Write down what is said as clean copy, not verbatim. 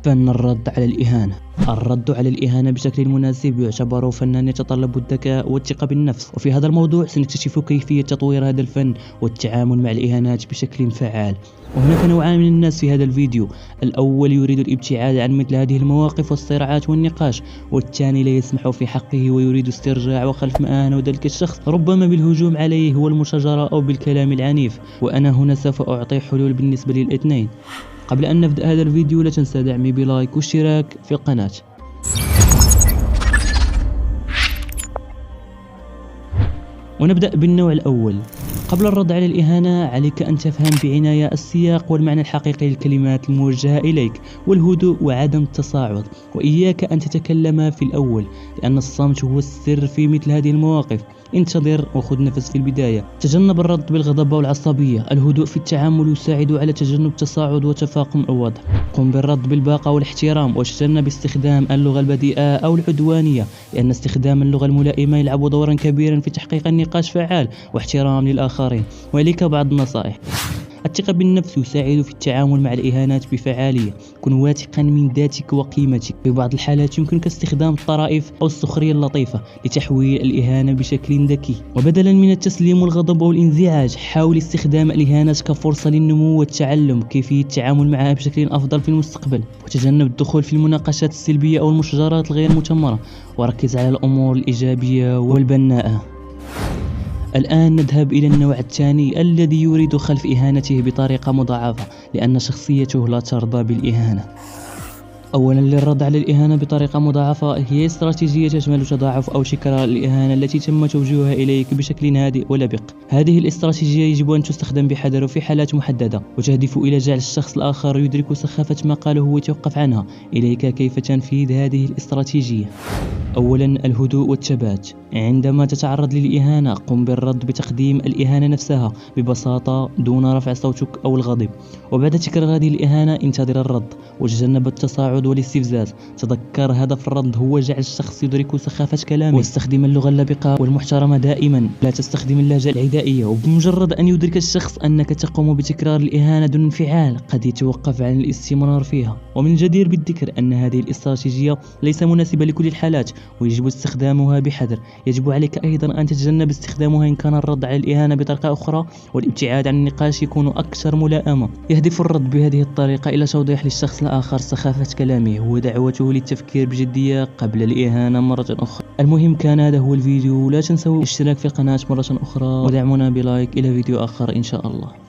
فن الرد على الإهانة. الرد على الإهانة بشكل مناسب يعتبر فناً يتطلب الذكاء والثقة بالنفس، وفي هذا الموضوع سنكتشف كيفية تطوير هذا الفن والتعامل مع الإهانات بشكل فعال. وهناك نوعان من الناس في هذا الفيديو، الأول يريد الابتعاد عن مثل هذه المواقف والصراعات والنقاش، والثاني لا يسمح في حقه ويريد استرجاع وخلف ما أهانه ذلك الشخص، ربما بالهجوم عليه والمشاجرة أو بالكلام العنيف. وأنا هنا سوف أعطي حلول بالنسبة للاثنين. قبل أن نبدأ هذا الفيديو لا تنسى دعمي بلايك واشتراك في القناة. ونبدأ بالنوع الأول. قبل الرد على الإهانة عليك أن تفهم بعناية السياق والمعنى الحقيقي للكلمات الموجهة إليك، والهدوء وعدم التصاعد، وإياك أن تتكلم في الأول لأن الصمت هو السر في مثل هذه المواقف. انتظر وخذ نفس في البداية. تجنب الرد بالغضب والعصبية. الهدوء في التعامل يساعد على تجنب التصاعد وتفاقم الوضع. قم بالرد بالباقة والاحترام، وتجنب استخدام اللغة البذيئة أو العدوانية، لأن استخدام اللغة الملائمة يلعب دورا كبيرا في تحقيق النقاش فعال واحترام للآخرين. وإليك بعض النصائح. الثقة بالنفس يساعد في التعامل مع الإهانات بفعالية. كن واثقا من ذاتك وقيمتك. في بعض الحالات يمكنك استخدام الطرائف أو السخرية اللطيفة لتحويل الإهانة بشكل ذكي. وبدلا من التسليم والغضب أو الانزعاج، حاول استخدام الإهانات كفرصة للنمو والتعلم كيفية التعامل معها بشكل أفضل في المستقبل. وتجنب الدخول في المناقشات السلبية أو المشاجرات الغير مثمرة، وركز على الأمور الإيجابية والبناءة. الآن نذهب إلى النوع الثاني الذي يريد خلف إهانته بطريقة مضاعفة، لأن شخصيته لا ترضى بالإهانة. أولا، للرد على الإهانة بطريقة مضاعفة هي استراتيجية تشمل تضاعف أو تكرار الإهانة التي تم توجيهها إليك بشكل هادئ ولبق. هذه الاستراتيجية يجب أن تستخدم بحذر وفي حالات محددة، وتهدف إلى جعل الشخص الآخر يدرك سخافة ما قاله ويتوقف عنها. إليك كيف تنفيذ هذه الاستراتيجية. أولا، الهدوء والثبات. عندما تتعرض للإهانة قم بالرد بتقديم الإهانة نفسها ببساطة دون رفع صوتك أو الغضب. وبعد تكرار هذه الإهانة انتظر الرد، وتجنب التصاعد والاستفزاز. تذكر هدف الرد هو جعل الشخص يدرك سخافة كلامه. واستخدم اللغة اللبقة والمحترمة دائما، لا تستخدم اللهجة العدائية. وبمجرد أن يدرك الشخص أنك تقوم بتكرار الإهانة دون انفعال قد يتوقف عن الاستمرار فيها. ومن الجدير بالذكر أن هذه الاستراتيجية ليس مناسبة لكل الحالات ويجب استخدامها بحذر. يجب عليك أيضا أن تتجنب استخدامها إن كان الرد على الإهانة بطريقة أخرى والابتعاد عن النقاش يكون أكثر ملائمة. يهدف الرد بهذه الطريقة إلى توضيح للشخص الآخر سخافة كلامه ودعوته للتفكير بجدية قبل الإهانة مرة أخرى. المهم كان هذا هو الفيديو، لا تنسوا الاشتراك في القناة مرة أخرى ودعمونا بلايك. إلى فيديو آخر إن شاء الله.